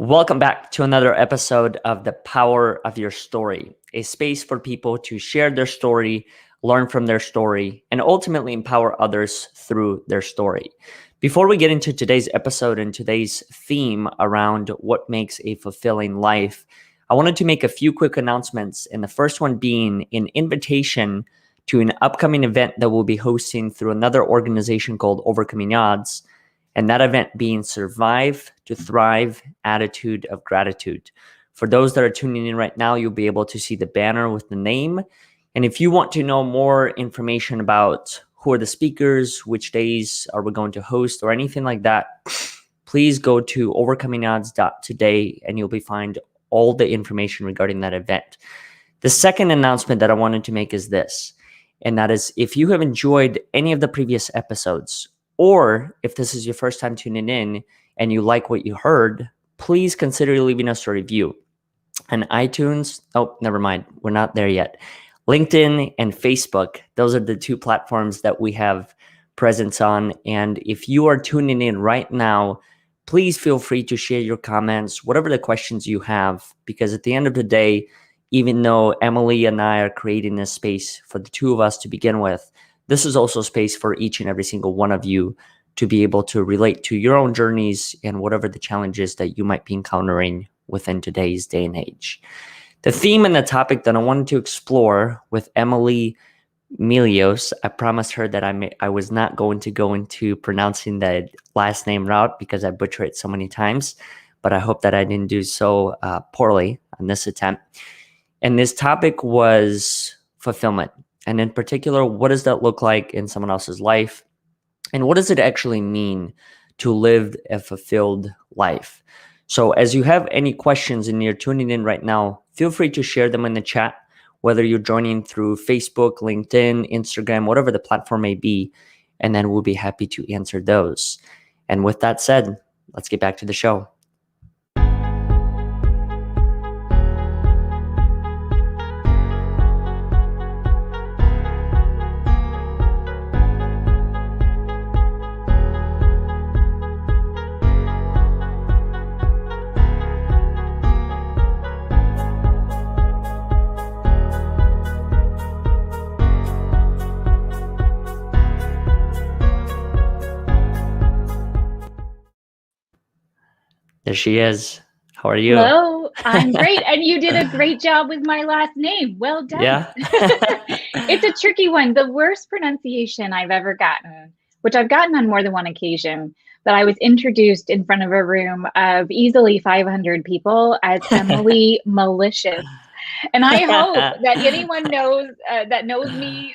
Welcome back to another episode of The Power of Your Story, a space for people to share their story, learn from their story, and ultimately empower others through their story. Before we get into today's episode and today's theme around what makes a fulfilling life, I wanted to make a few quick announcements, and the first one being an invitation to an upcoming event that we'll be hosting through another organization called Overcoming Odds. And that event being Survive to Thrive, Attitude of Gratitude. For those that are tuning in right now, you'll be able to see the banner with the name. And if you want to know more information about who are the speakers, which days are we going to host, or anything like that, please go to overcomingodds.today and you'll be find all the information regarding that event. The second announcement that I wanted to make is this, and that is if you have enjoyed any of the previous episodes, or if this is your first time tuning in and you like what you heard, please consider leaving us a review. On iTunes, never mind, we're not there yet. LinkedIn and Facebook, those are the two platforms that we have presence on. And if you are tuning in right now, please feel free to share your comments, whatever the questions you have, because at the end of the day, even though Emily and I are creating this space for the two of us to begin with, this is also space for each and every single one of you to be able to relate to your own journeys and whatever the challenges that you might be encountering within today's day and age. The theme and the topic that I wanted to explore with Emily Melious, I promised her that I was not going to go into pronouncing the last name route because I butcher it so many times, but I hope that I didn't do so poorly on this attempt. And this topic was fulfillment. And in particular, what does that look like in someone else's life? And what does it actually mean to live a fulfilled life? So as you have any questions and you're tuning in right now, feel free to share them in the chat, whether you're joining through Facebook, LinkedIn, Instagram, whatever the platform may be, and then we'll be happy to answer those. And with that said, let's get back to the show. There she is. How are you? Hello, I'm great. And you did a great job with my last name. Well done. Yeah. It's a tricky one. The worst pronunciation I've ever gotten, which I've gotten on more than one occasion, but I was introduced in front of a room of easily 500 people as Emily Malicious. And I hope that anyone knows that knows me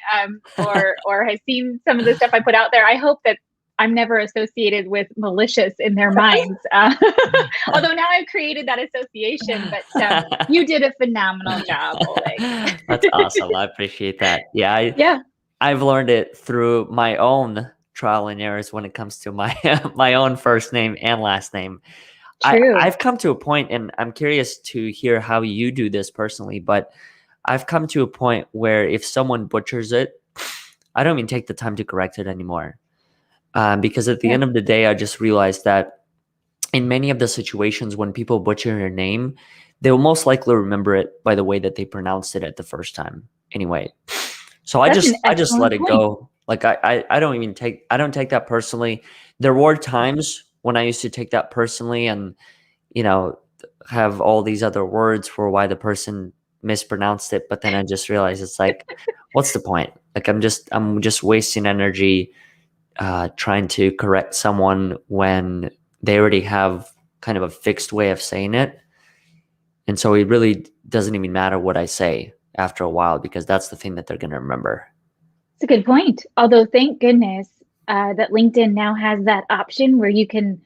or has seen some of the stuff I put out there. I hope that I'm never associated with malicious in their minds. Although now I've created that association, but you did a phenomenal job, Oleg. That's awesome. I appreciate that. I've learned it through my own trial and errors when it comes to my my own first name and last name. True. I've come to a point, and I'm curious to hear how you do this personally, but I've come to a point where if someone butchers it, I don't even take the time to correct it anymore. Because at the end of the day, I just realized that in many of the situations when people butcher your name, they'll most likely remember it by the way that they pronounced it at the first time anyway. So I just let it go. Like I don't take that personally. There were times when I used to take that personally and, have all these other words for why the person mispronounced it. But then I just realized it's like, what's the point? Like I'm just wasting energy trying to correct someone when they already have kind of a fixed way of saying it. And so it really doesn't even matter what I say after a while, because that's the thing that they're going to remember. It's a good point. Although thank goodness that LinkedIn now has that option where you can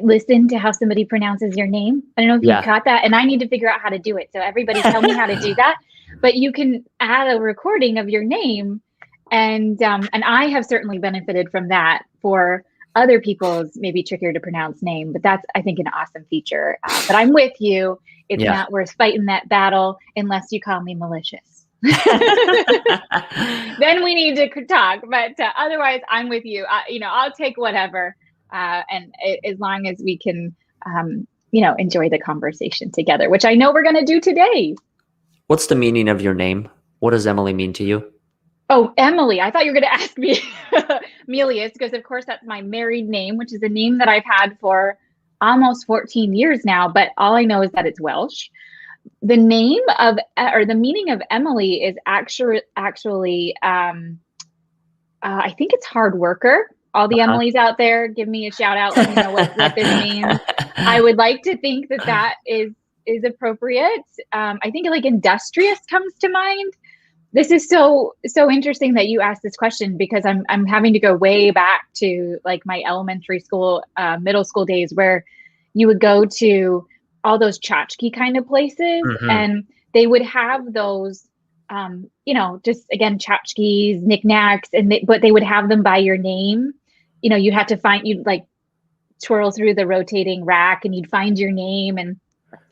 listen to how somebody pronounces your name. I don't know if you caught that, and I need to figure out how to do it. So everybody tell me how to do that. But you can add a recording of your name. And I have certainly benefited from that for other people's maybe trickier to pronounce name, but that's, I think, an awesome feature. But I'm with you. It's not worth fighting that battle unless you call me malicious. Then we need to talk. But otherwise, I'm with you. I'll take whatever, and as long as we can, enjoy the conversation together, which I know we're going to do today. What's the meaning of your name? What does Emily mean to you? Oh, Emily, I thought you were going to ask me Melious, because of course that's my married name, which is a name that I've had for almost 14 years now, but all I know is that it's Welsh. The name of, or the meaning of Emily is actually I think it's hard worker. All the Uh-huh. Emilys out there, give me a shout out. Let me know what this means. I would like to think that is appropriate. I think like industrious comes to mind. This is so interesting that you asked this question, because I'm having to go way back to like my elementary school, middle school days, where you would go to all those tchotchke kind of places, Hmm. and they would have those, just again tchotchkes, knickknacks, but they would have them by your name. You had to you'd like twirl through the rotating rack, and you'd find your name, and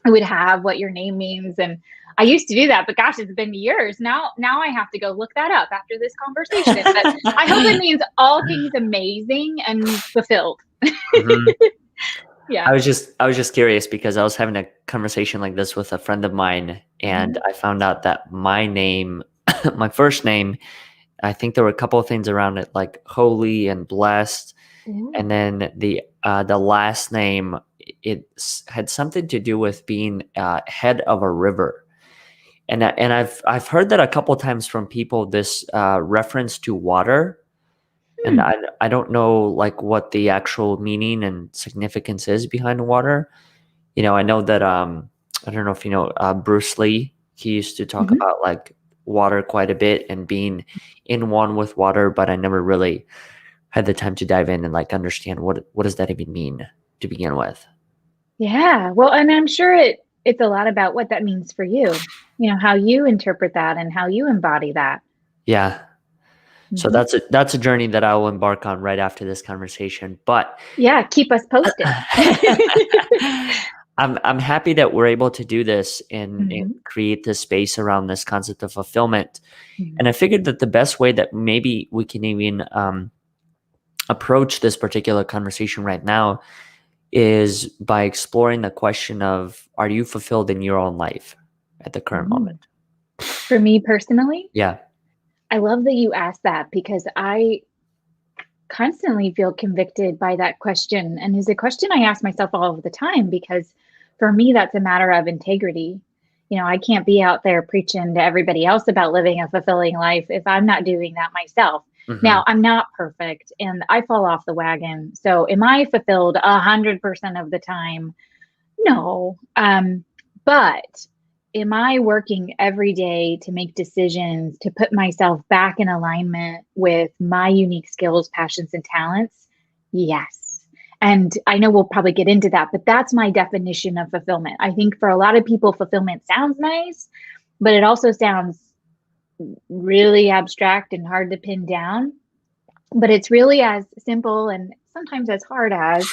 it would have what your name means. And I used to do that, but gosh, it's been years now. Now I have to go look that up after this conversation. But I hope it means all things amazing and fulfilled. Hmm. Yeah. I was just curious because I was having a conversation like this with a friend of mine, and Mhm. I found out that my name, my first name, I think there were a couple of things around it like holy and blessed, Ooh. and then the last name, had something to do with being head of a river. And I've heard that a couple of times from people, this reference to water. And Hmm. I don't know like what the actual meaning and significance is behind water. I know that I don't know if you know Bruce Lee. He used to talk Mhm. about like water quite a bit and being in one with water, but I never really had the time to dive in and like understand what does that even mean to begin with. Yeah. Well, and I'm sure it's a lot about what that means for you. How you interpret that and how you embody that. Yeah. So Mhm. that's a journey that I will embark on right after this conversation. But Yeah. Keep us posted. I'm happy that we're able to do this and Mhm. create this space around this concept of fulfillment. Mhm. And I figured that the best way that maybe we can even approach this particular conversation right now is by exploring the question of, are you fulfilled in your own life at the current moment? Mm. For me personally, Yeah. I love that you asked that, because I constantly feel convicted by that question. And is a question I ask myself all of the time, because for me, that's a matter of integrity. I can't be out there preaching to everybody else about living a fulfilling life if I'm not doing that myself. Hmm. Now, I'm not perfect and I fall off the wagon. So, am I fulfilled 100% of the time? No. But am I working every day to make decisions to put myself back in alignment with my unique skills, passions, and talents? Yes. And I know we'll probably get into that, but that's my definition of fulfillment. I think for a lot of people, fulfillment sounds nice, but it also sounds really abstract and hard to pin down. But it's really as simple and sometimes as hard as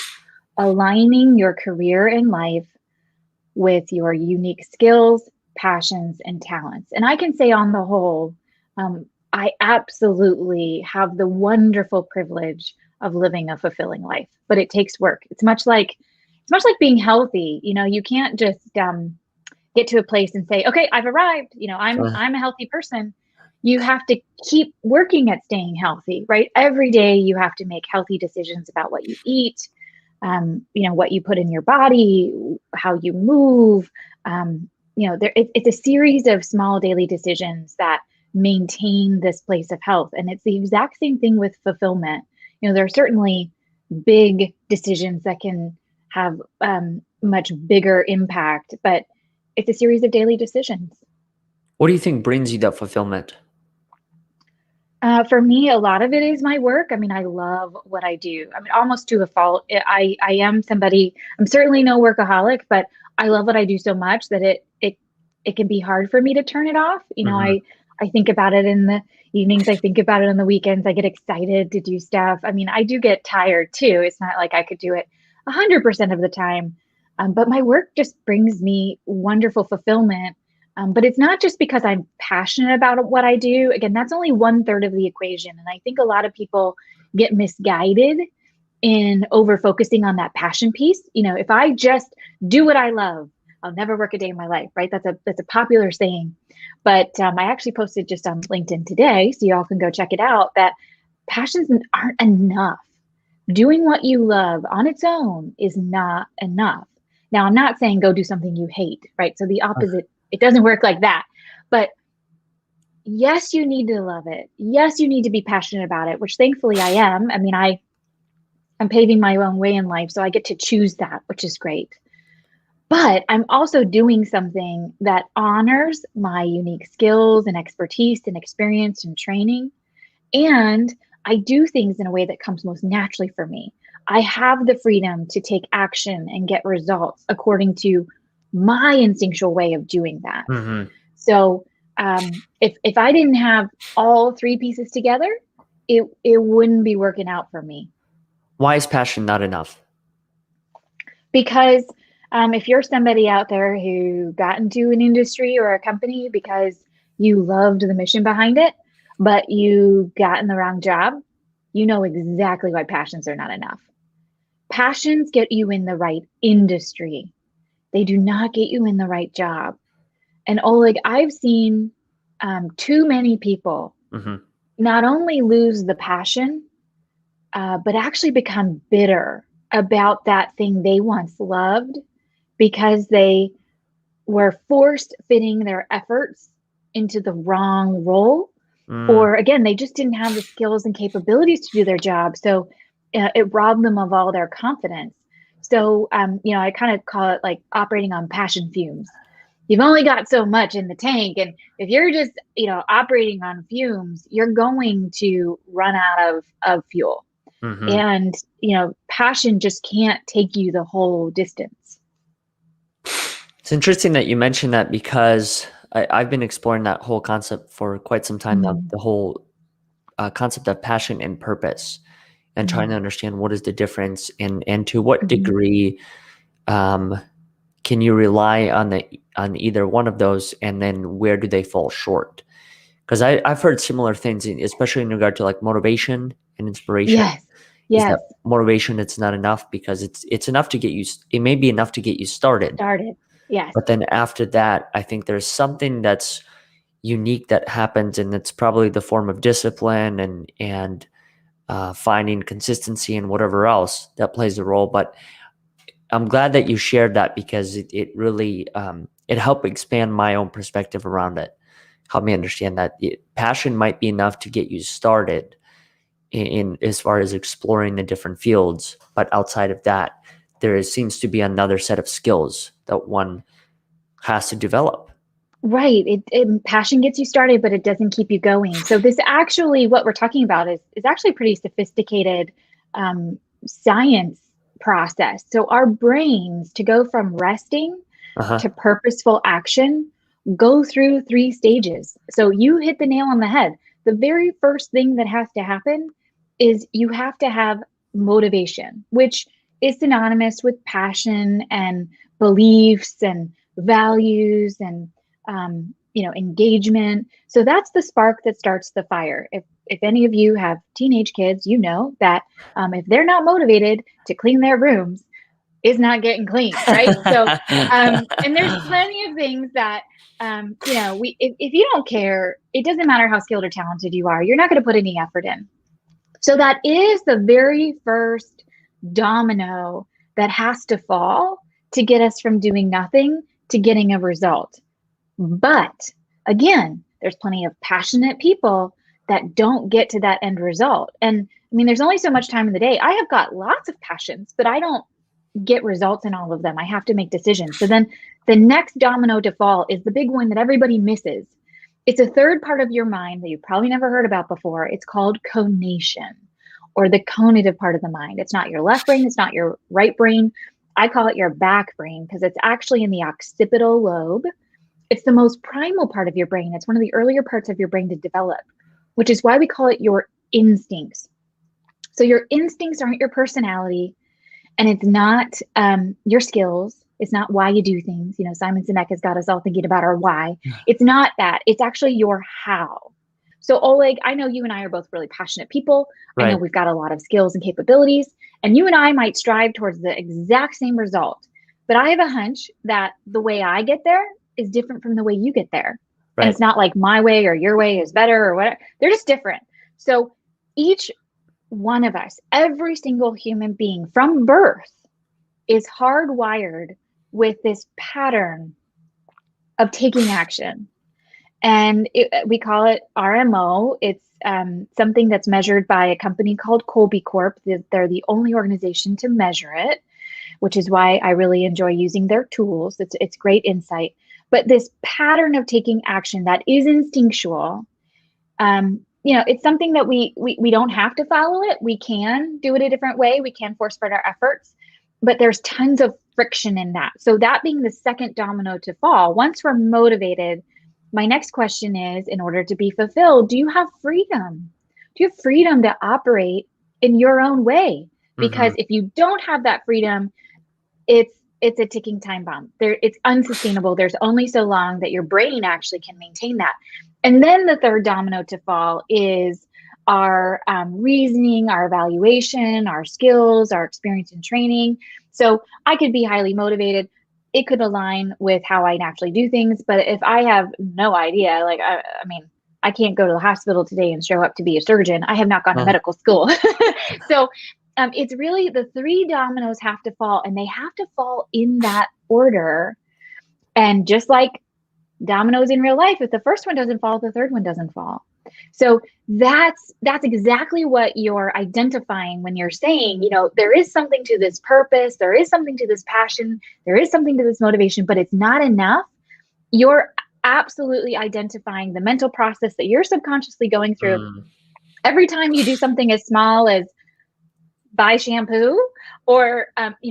aligning your career in life with your unique skills, passions, and talents. And I can say, on the whole, I absolutely have the wonderful privilege of living a fulfilling life, but it takes work. It's much like being healthy. You can't just get to a place and say, "Okay, I've arrived. I'm a healthy person." You have to keep working at staying healthy, right? Every day you have to make healthy decisions about what you eat, what you put in your body, how you move. It's a series of small daily decisions that maintain this place of health. And it's the exact same thing with fulfillment. There are certainly big decisions that can have much bigger impact, but it's a series of daily decisions. What do you think brings you that fulfillment? For me, a lot of it is my work. I mean, I love what I do. I mean, almost to a fault. I am somebody. I'm certainly no workaholic, but I love what I do so much that it can be hard for me to turn it off. Hmm. I think about it in the evenings. I think about it on the weekends. I get excited to do stuff. I mean, I do get tired too. It's not like I could do it 100% of the time. But my work just brings me wonderful fulfillment. But it's not just because I'm passionate about what I do. Again, that's only 1/3 of the equation. And I think a lot of people get misguided in over focusing on that passion piece. If I just do what I love, I'll never work a day in my life, right? That's a popular saying. But I actually posted just on LinkedIn today, so y'all can go check it out, that passions aren't enough. Doing what you love on its own is not enough. Now, I'm not saying go do something you hate, right? So the opposite, it doesn't work like that. But yes, you need to love it. Yes, you need to be passionate about it, which thankfully I am. I mean, I'm paving my own way in life, so I get to choose that, which is great. But I'm also doing something that honors my unique skills and expertise and experience and training. And I do things in a way that comes most naturally for me. I have the freedom to take action and get results according to my instinctual way of doing that. Mm-hmm. So if I didn't have all three pieces together, it wouldn't be working out for me. Why is passion not enough? Because if you're somebody out there who got into an industry or a company because you loved the mission behind it, but you got in the wrong job, you know exactly why passions are not enough. Passions get you in the right industry. They do not get you in the right job. And Oleg, I've seen too many people Mm-hmm. not only lose the passion, but actually become bitter about that thing they once loved because they were forced fitting their efforts into the wrong role. Or again, they just didn't have the skills and capabilities to do their job. So it robbed them of all their confidence. So, I kind of call it like operating on passion fumes. You've only got so much in the tank. And if you're just, operating on fumes, you're going to run out of fuel. Mm-hmm. And, passion just can't take you the whole distance. It's interesting that you mentioned that because I've been exploring that whole concept for quite some time now, Mm-hmm. the whole concept of passion and purpose, and trying to understand what is the difference and to what Mm-hmm. degree can you rely on either one of those, and then where do they fall short? Because I've heard similar things, especially in regard to like motivation and inspiration. Yes. Is Yes. that motivation? It's not enough because it's enough to get you. It may be enough to get you started, Started. Yes. but then after that, I think there's something that's unique that happens, and it's probably the form of discipline and finding consistency and whatever else that plays a role. But I'm glad that you shared that because it really it helped expand my own perspective around it. Help me understand that passion might be enough to get you started in as far as exploring the different fields, but outside of that, seems to be another set of skills that one has to develop. Right. Passion gets you started, but it doesn't keep you going. So this actually, what we're talking about is actually pretty sophisticated science process. So our brains, to go from resting Uh-huh. to purposeful action, go through 3 stages. So you hit the nail on the head. The very first thing that has to happen is you have to have motivation, which is synonymous with passion and beliefs and values and engagement. So that's the spark that starts the fire. If any of you have teenage kids, you know that if they're not motivated to clean their rooms, it's not getting clean, right? So, and there's plenty of things that if you don't care, it doesn't matter how skilled or talented you are, you're not going to put any effort in. So that is the very first domino that has to fall to get us from doing nothing to getting a result. But again, there's plenty of passionate people that don't get to that end result. And I mean, there's only so much time in the day. I have got lots of passions, but I don't get results in all of them. I have to make decisions. So then the next domino to fall is the big one that everybody misses. It's a third part of your mind that you've probably never heard about before. It's called conation, or the conative part of the mind. It's not your left brain. It's not your right brain. I call it your back brain because it's actually in the occipital lobe. It's the most primal part of your brain. It's one of the earlier parts of your brain to develop, which is why we call it your instincts. So your instincts aren't your personality, and it's not your skills, It's not why you do things. Simon Sinek has got us all thinking about our why. It's not that. It's actually your how. So Oleg, I know you and I are both really passionate people. I know Right. we've got a lot of skills and capabilities, and you and I might strive towards the exact same result. But I have a hunch that the way I get there is different from the way you get there. And Right. it's not like my way or your way is better or whatever. They're just different. So each one of us, every single human being from birth, is hardwired with this pattern of taking action. And we call it RMO. It's something that's measured by a company called Colby Corp. They're the only organization to measure it, which is why I really enjoy using their tools. It's great insight. But this pattern of taking action that is instinctual, it's something that we don't have to follow it. We can do it a different way. We can force spread our efforts, but there's tons of friction in that. So that being the second domino to fall, once we're motivated, my next question is, in order to be fulfilled, do you have freedom? Do you have freedom to operate in your own way? Because Hmm. if you don't have that freedom, it's a ticking time bomb. It's unsustainable. There's only so long that your brain actually can maintain that. And then the third domino to fall is our reasoning, our evaluation, our skills, our experience and training. So I could be highly motivated. It could align with how I naturally do things. But if I have no idea, like, I mean, I can't go to the hospital today and show up to be a surgeon. I have not gone to Uh, medical school. So it's really the three dominoes have to fall, and they have to fall in that order. And just like dominoes in real life, if the first one doesn't fall, the third one doesn't fall. So that's exactly what you're identifying when you're saying, there is something to this purpose, there is something to this passion, there is something to this motivation, but it's not enough. You're absolutely identifying the mental process that you're subconsciously going through mm, every time you do something as small as buy shampoo or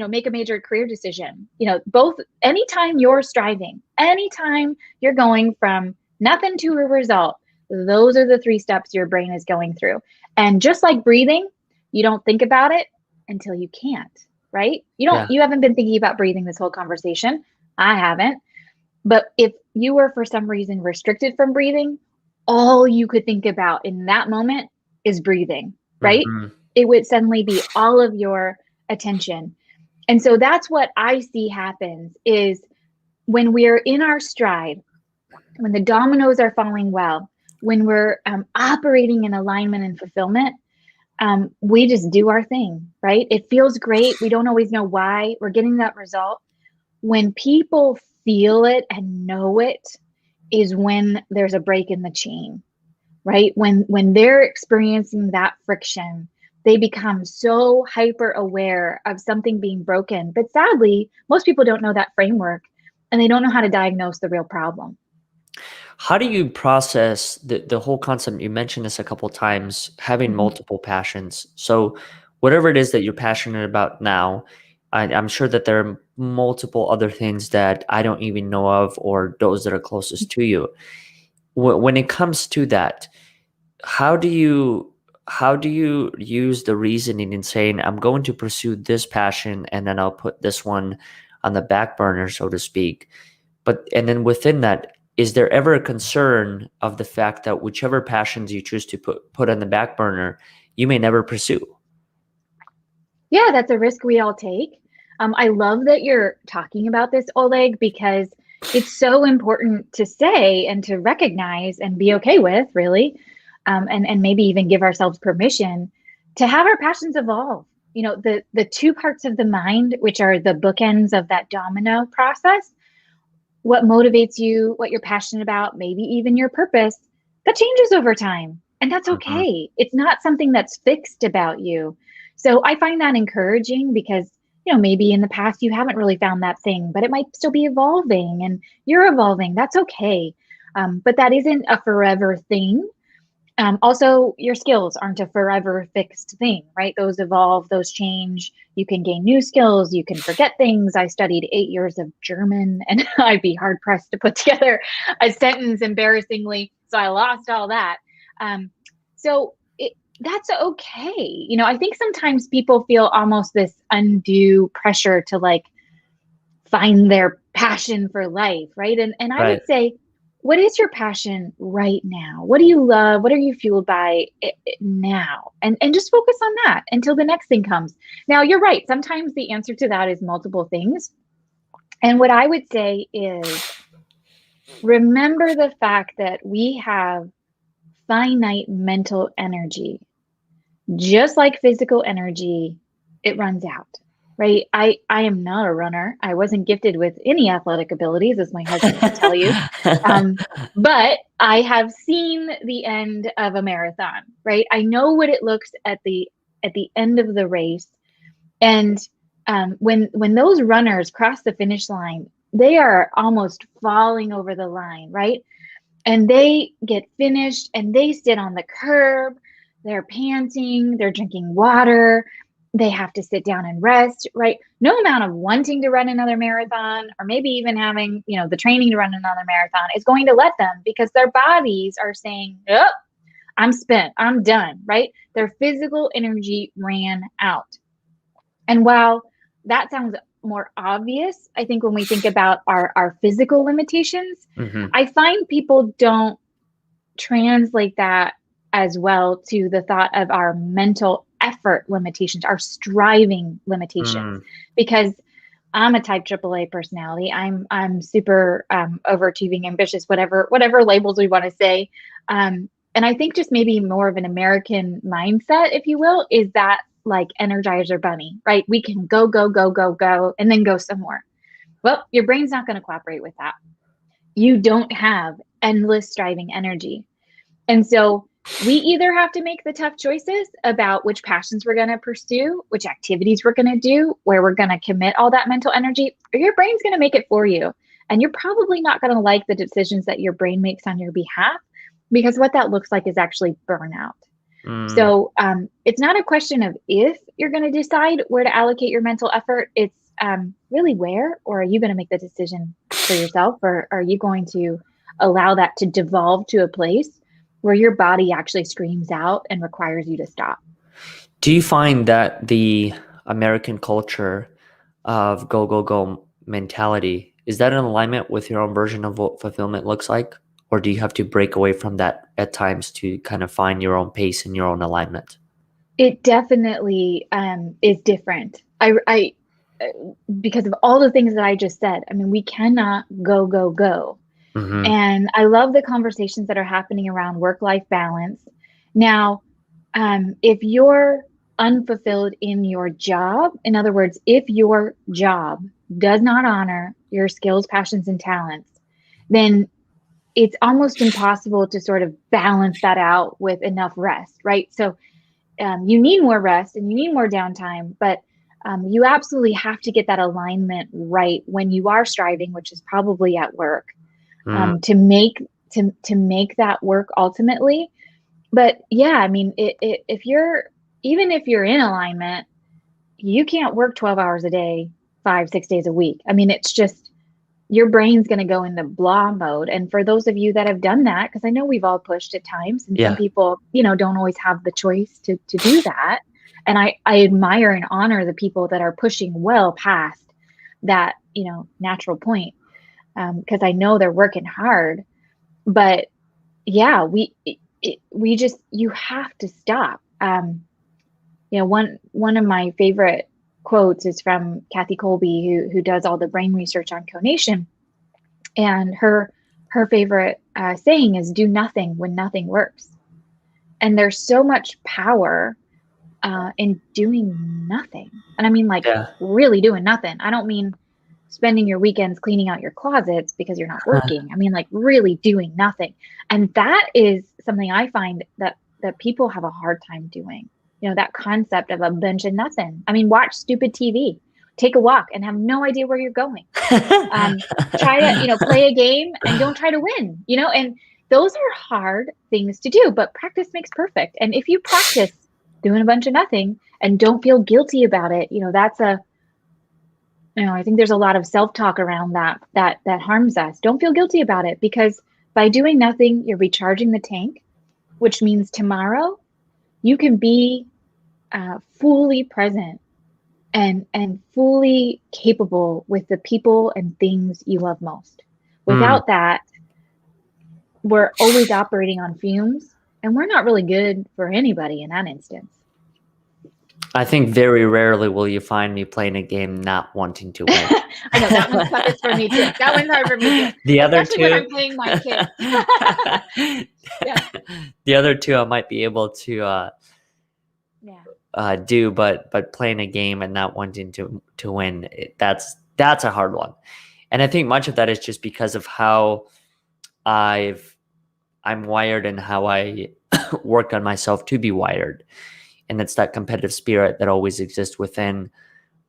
make a major career decision. Both, anytime you're striving, anytime you're going from nothing to a result, those are the three steps your brain is going through. And just like breathing, you don't think about it until you can't, right? yeah. You haven't been thinking about breathing this whole conversation. I haven't. But if you were for some reason restricted from breathing, all you could think about in that moment is breathing, right? Hmm. It would suddenly be all of your attention. And so that's what I see happens is when we're in our stride, when the dominoes are falling well, when we're operating in alignment and fulfillment, we just do our thing, right? It feels great. We don't always know why we're getting that result. When people feel it and know it is when there's a break in the chain, right? When they're experiencing that friction, they become so hyper aware of something being broken. But sadly, most people don't know that framework and they don't know how to diagnose the real problem. How do you process the whole concept? You mentioned this a couple times, having Mhm. multiple passions. So, whatever it is that you're passionate about now, I'm sure that there are multiple other things that I don't even know of, or those that are closest to you. When it comes to that, how do you how do you use the reasoning in saying I'm going to pursue this passion and then I'll put this one on the back burner, so to speak? But and then within that, is there ever a concern of the fact that whichever passions you choose to put on the back burner, you may never pursue? Yeah, that's a risk we all take. I love that you're talking about this, Oleg, because it's so important to say and to recognize and be okay with, really, and maybe even give ourselves permission to have our passions evolve. The two parts of the mind, which are the bookends of that domino process, what motivates you, what you're passionate about, maybe even your purpose, that changes over time. And that's Mhm. okay. It's not something that's fixed about you. So I find that encouraging because, maybe in the past you haven't really found that thing, but it might still be evolving and you're evolving. That's okay. But that isn't a forever thing. Also, your skills aren't a forever fixed thing, right? Those evolve, those change. You can gain new skills. You can forget things. I studied 8 years of German and I'd be hard pressed to put together a sentence embarrassingly. So I lost all that. Um, so that's okay. I think sometimes people feel almost this undue pressure to like find their passion for life, right? And I would Right. say, what is your passion right now? What do you love? What are you fueled by now? And just focus on that until the next thing comes. Now, you're right. Sometimes the answer to that is multiple things. And what I would say is remember the fact that we have finite mental energy. Just like physical energy, it runs out, right? I am not a runner. I wasn't gifted with any athletic abilities, as my husband can tell you. Um, but I have seen the end of a marathon, right? I know what it looks at the end of the race. And when those runners cross the finish line, they are almost falling over the line, right? And they get finished and they sit on the curb. They're panting, they're drinking water, they have to sit down and rest, right? No amount of wanting to run another marathon or maybe even having, the training to run another marathon is going to let them, because their bodies are saying, oh, I'm spent, I'm done, right? Their physical energy ran out. And while that sounds more obvious, I think when we think about our physical limitations, Hmm. I find people don't translate that as well to the thought of our mental effort limitations, our striving limitations. Mm. Because I'm a type AAA personality. I'm super overachieving, ambitious, whatever labels we want to say. And I think just maybe more of an American mindset, if you will, is that like Energizer Bunny, right? We can go, go, go, go, go, and then go some more. Well, your brain's not going to cooperate with that. You don't have endless striving energy. And so we either have to make the tough choices about which passions we're going to pursue, which activities we're going to do, where we're going to commit all that mental energy, or your brain's going to make it for you. And you're probably not going to like the decisions that your brain makes on your behalf, because what that looks like is actually burnout. Mm. So it's not a question of if you're going to decide where to allocate your mental effort. It's really where, or are you going to make the decision for yourself, or are you going to allow that to devolve to a place where your body actually screams out and requires you to stop? Do you find that the American culture of go, go, go mentality, is that in alignment with your own version of what fulfillment looks like? Or do you have to break away from that at times to kind of find your own pace and your own alignment? It definitely is different. Because of all the things that I just said. I mean, we cannot go, go, go. Hmm. And I love the conversations that are happening around work-life balance. Now, if you're unfulfilled in your job, in other words, if your job does not honor your skills, passions, and talents, then it's almost impossible to sort of balance that out with enough rest, right? So you need more rest and you need more downtime, but you absolutely have to get that alignment right when you are striving, which is probably at work, Mm. to make that work ultimately. But yeah, I mean, if you're, even if you're in alignment, you can't work 12 hours a day, 5, 6 days a week. I mean, it's just your brain's going to go into blah mode. And for those of you that have done that, because I know we've all pushed at times, and some Yeah. people, don't always have the choice to do that. And I admire and honor the people that are pushing well past that, natural point, because I know they're working hard. But yeah, we just, you have to stop. One of my favorite quotes is from Kathy Colby, who does all the brain research on conation, and her favorite saying is, "Do nothing when nothing works." And there's so much power in doing nothing, and I mean like Yeah. really doing nothing. I don't mean spending your weekends cleaning out your closets because you're not working. I mean like really doing nothing. And that is something I find that people have a hard time doing. That concept of a bench and nothing. I mean, watch stupid TV, take a walk and have no idea where you're going. Um, Try to, play a game and don't try to win, and those are hard things to do, but practice makes perfect. And if you practice doing a bunch of nothing and don't feel guilty about it, that's a, I think there's a lot of self-talk around that harms us. Don't feel guilty about it, because by doing nothing, you're recharging the tank, which means tomorrow you can be fully present and fully capable with the people and things you love most. Mm. Without that, we're always operating on fumes, and we're not really good for anybody in that instance. I think very rarely will you find me playing a game not wanting to win. I know that one's toughest for me too. That one's hard for me too, The other especially when two, I'm playing my kids. Yeah, the other two I might be able to yeah, do, but playing a game and not wanting to win, that's a hard one. And I think much of that is just because of how I'm wired and how I work on myself to be wired. And it's that competitive spirit that always exists within.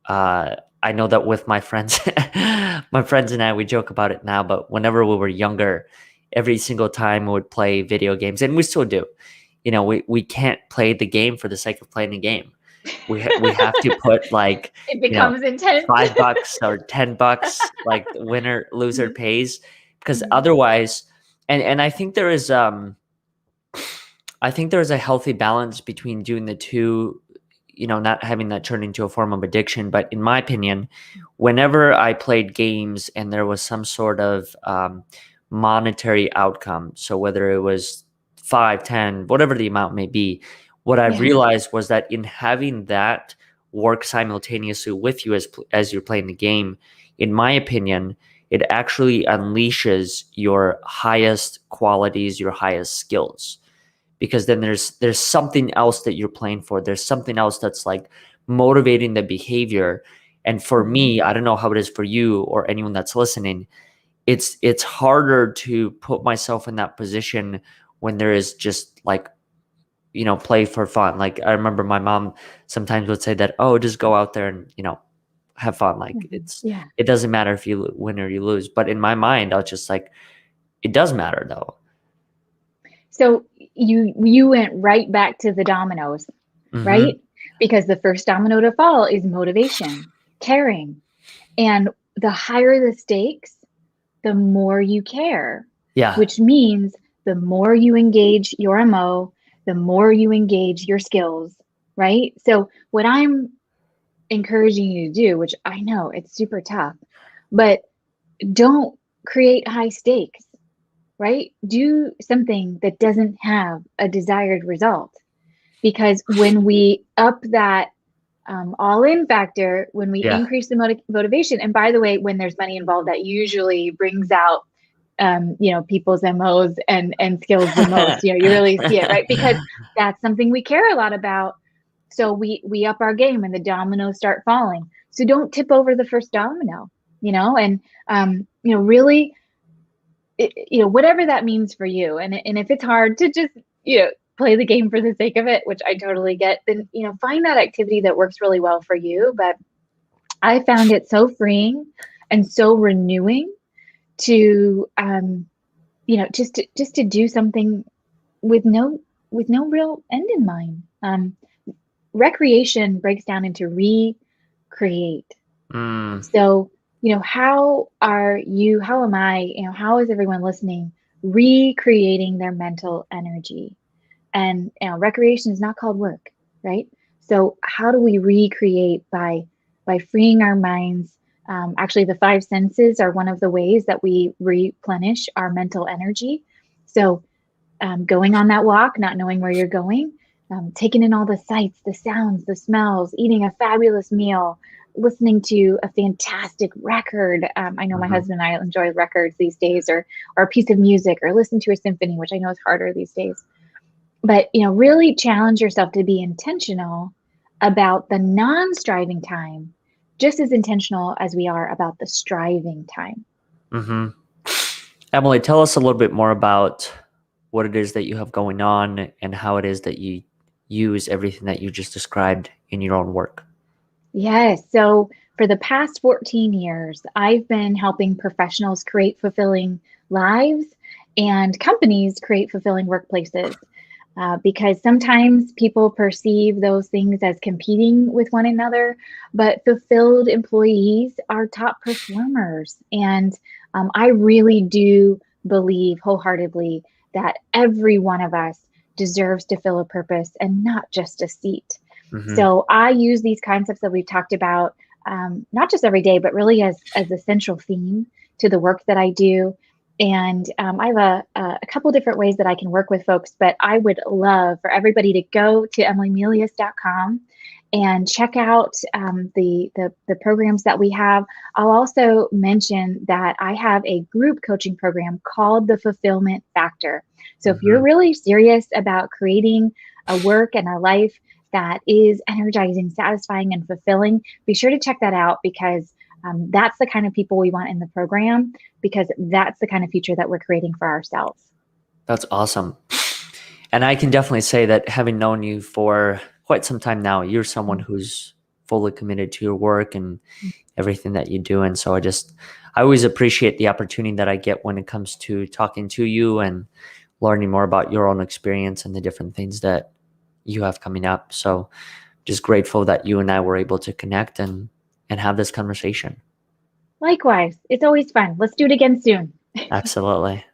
I know that with my friends, my friends and I, we joke about it now, but whenever we were younger, every single time we would play video games, and we still do. You know, we can't play the game for the sake of playing the game. We have to put like, it you know, becomes intense. $5 or $10, like the winner loser pays, because Mhm. otherwise, and I think there's a healthy balance between doing the two, you know, not having that turn into a form of addiction. But in my opinion, whenever I played games and there was some sort of monetary outcome, so whether it was 5, 10, whatever the amount may be, what I Yeah. realized was that in having that work simultaneously with you as you're playing the game, in my opinion, it actually unleashes your highest qualities, your highest skills, because then there's something else that you're playing for. There's something else that's like motivating the behavior. And for me, I don't know how it is for you or anyone that's listening. It's harder to put myself in that position when there is just like, you know, play for fun. Like I remember my mom sometimes would say that, oh, just go out there and, you know, have fun. Like Mhm. Yeah. it doesn't matter if you win or you lose. But in my mind, I was just like, it does matter though. So you went right back to the dominoes, Mm-hmm. right? Because the first domino to fall is motivation, caring. And the higher the stakes, the more you care, Yeah. which means the more you engage your MO, the more you engage your skills, right? So what I'm encouraging you to do, which I know it's super tough, but don't create high stakes, right? Do something that doesn't have a desired result. Because when we up that all in factor, when we Yeah. increase the motivation, and by the way, when there's money involved, that usually brings out people's MOs and skills the most. You really see it, right? Because that's something we care a lot about. So we up our game and the dominoes start falling. So don't tip over the first domino, and really, whatever that means for you. And if it's hard to just, play the game for the sake of it, which I totally get, then, find that activity that works really well for you. But I found it so freeing and so renewing to, just to do something with no real end in mind. Recreation breaks down into recreate. Mm. So, how am I, how is everyone listening recreating their mental energy? And recreation is not called work, right? So how do we recreate by freeing our minds? Actually, the five senses are one of the ways that we replenish our mental energy. So going on that walk, not knowing where you're going, taking in all the sights, the sounds, the smells, eating a fabulous meal, listening to a fantastic record. I know my Mhm. husband and I enjoy records these days, or a piece of music, or listen to a symphony, which I know is harder these days. But really challenge yourself to be intentional about the non-striving time, just as intentional as we are about the striving time. Mhm. Emily, tell us a little bit more about what it is that you have going on and how it is that you use everything that you just described in your own work. Yes. So for the past 14 years, I've been helping professionals create fulfilling lives and companies create fulfilling workplaces. Because sometimes people perceive those things as competing with one another, but fulfilled employees are top performers. And I really do believe wholeheartedly that every one of us deserves to fill a purpose and not just a seat. Mm-hmm. So I use these concepts that we've talked about, not just every day, but really as a central theme to the work that I do. And I have a couple different ways that I can work with folks, but I would love for everybody to go to emilymelious.com and check out the programs that we have. I'll also mention that I have a group coaching program called the Fulfillment Factor. So if you're Mm-hmm. really serious about creating a work and a life that is energizing, satisfying, and fulfilling, be sure to check that out, because that's the kind of people we want in the program, because that's the kind of future that we're creating for ourselves. That's awesome. And I can definitely say that, having known you for quite some time now, you're someone who's fully committed to your work and everything that you do. And so I always appreciate the opportunity that I get when it comes to talking to you and learning more about your own experience and the different things that you have coming up. So just grateful that you and I were able to connect and have this conversation. Likewise, it's always fun. Let's do it again soon. Absolutely.